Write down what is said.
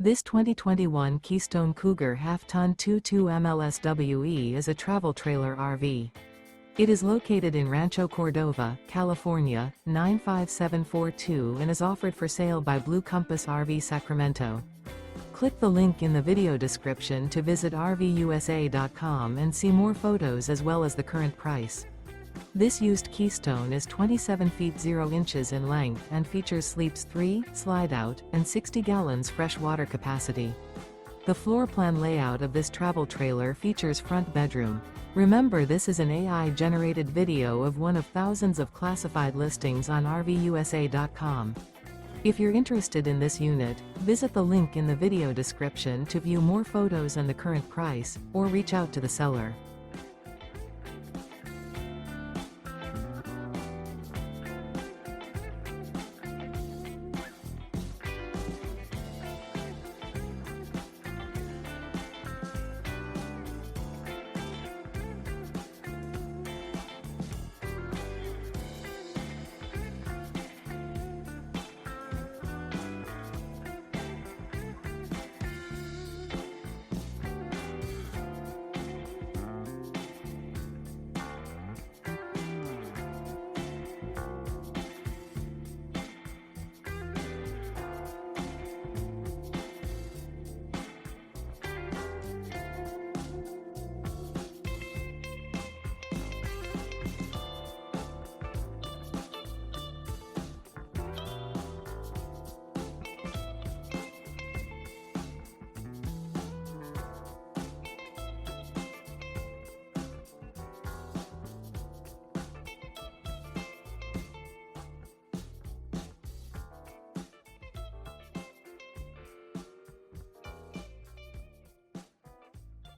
This 2021 Keystone Cougar Half-Ton 22 MLSWE is a travel trailer RV. It is located in Rancho Cordova, California, 95742 and is offered for sale by Blue Compass RV Sacramento. Click the link in the video description to visit RVUSA.com and see more photos as well as the current price. This used Keystone is 27 feet 0 inches in length and features sleeps 3, Slideout, and 60 gallons fresh water capacity. The floor plan layout of this travel trailer features front bedroom. Remember, this is an AI-generated video of one of thousands of classified listings on RVUSA.com. If you're interested in this unit, visit the link in the video description to view more photos and the current price, or reach out to the seller.